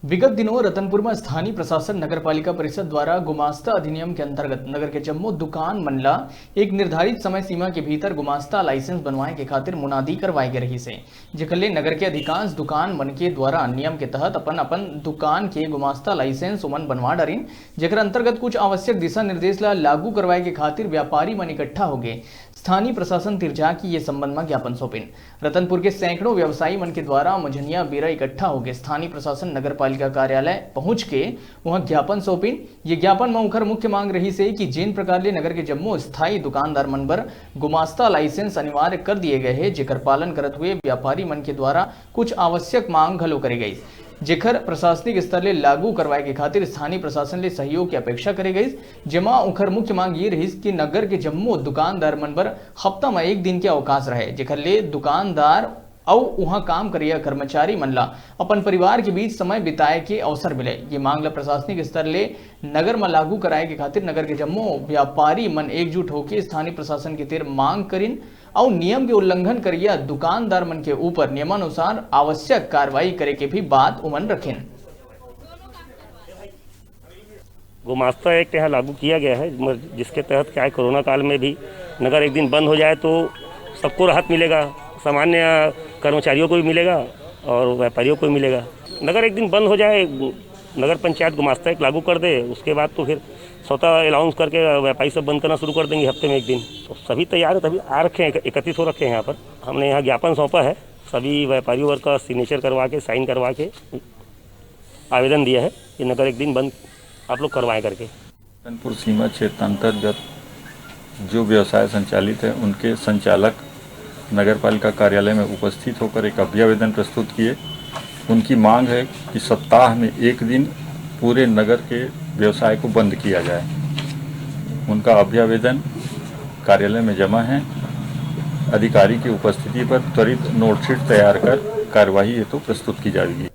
विगत दिनों रतनपुर में स्थानीय प्रशासन नगरपालिका परिषद द्वारा गुमास्ता अधिनियम के अंतर्गत नगर के जम्मो दुकान मनला एक निर्धारित समय सीमा के भीतर गुमास्ता लाइसेंस बनवाए के खातिर मुनादी करवाई गई रही से जेकले नगर के अधिकांश दुकान मन के द्वारा नियम के तहत अपन अपन दुकान के गुमास्ता लाइसेंस उमन बनवा डरिन जेकर अंतर्गत कुछ आवश्यक दिशा निर्देश ला लागू करवाए के खातिर व्यापारी मन इकट्ठा हो गए। स्थानीय प्रशासन तिरजा की ये संबंध में ज्ञापन सौंपिन। रतनपुर के सैकड़ों व्यवसायी मन के द्वारा मझनिया बेरा इकट्ठा हो गए स्थानीय प्रशासन नगरपालिका कार्यालय पहुंच के वहां ज्ञापन सौंपिन। ये ज्ञापन में उखर मुख्य मांग रही से कि जिन प्रकार ले नगर के जम्मू स्थायी दुकानदार मन पर गुमास्ता लाइसेंस अनिवार्य कर दिए गए हैं जेकर पालन करते हुए व्यापारी मन के द्वारा कुछ आवश्यक मांग घलो करी गई जेकर प्रशासनिक स्तर ले लागू करवाए के खातिर स्थानीय प्रशासन ले सहयोग की अपेक्षा करे गई। जेमा उखर मुख्य मांग ये रही कि नगर के जम्मू दुकानदार मन पर हफ्ता में एक दिन के अवकाश रहे जेकर ले दुकानदार और वहां काम करिया कर्मचारी मनला अपन परिवार के बीच समय बिताए के अवसर मिले। ये मांग ला प्रशासनिक स्तर ले नगर में लागू कराए के खातिर नगर के जम्मू व्यापारी मन एकजुट होकर स्थानीय प्रशासन के तीर मांग करिन और नियम के उल्लंघन करिया दुकानदार मन के ऊपर नियमानुसार आवश्यक कार्रवाई करे के भी बात उमन रखें। गुमास्ता एक्ट यहाँ लागू किया गया है जिसके तहत क्या है कोरोना काल में भी नगर एक दिन बंद हो जाए तो सबको राहत मिलेगा, सामान्य कर्मचारियों को भी मिलेगा और व्यापारियों को भी मिलेगा। नगर एक दिन बंद हो जाए, नगर पंचायत गुमास्ता एक्ट लागू कर दे, उसके बाद तो फिर स्वतः अलाउंस करके व्यापारी सब बंद करना शुरू कर देंगे हफ्ते में एक दिन। तो सभी तैयार है, तभी आ रखे हैं, एकत्रित हो रखे हैं यहाँ पर। हमने यहाँ ज्ञापन सौंपा है, सभी व्यापारियों वर्ग का सिग्नेचर करवा के साइन करवा के आवेदन दिया है कि नगर एक दिन बंद आप लोग करवाएं करके। रतनपुर सीमा क्षेत्र अंतर्गत जो व्यवसाय संचालित है उनके संचालक नगरपालिका कार्यालय में उपस्थित होकर एक अभ्यावेदन प्रस्तुत किए। उनकी मांग है कि सप्ताह में एक दिन पूरे नगर के व्यवसाय को बंद किया जाए। उनका अभ्यावेदन कार्यालय में जमा है। अधिकारी की उपस्थिति पर त्वरित नोटशीट तैयार कर कार्यवाही हेतु प्रस्तुत की जाएगी।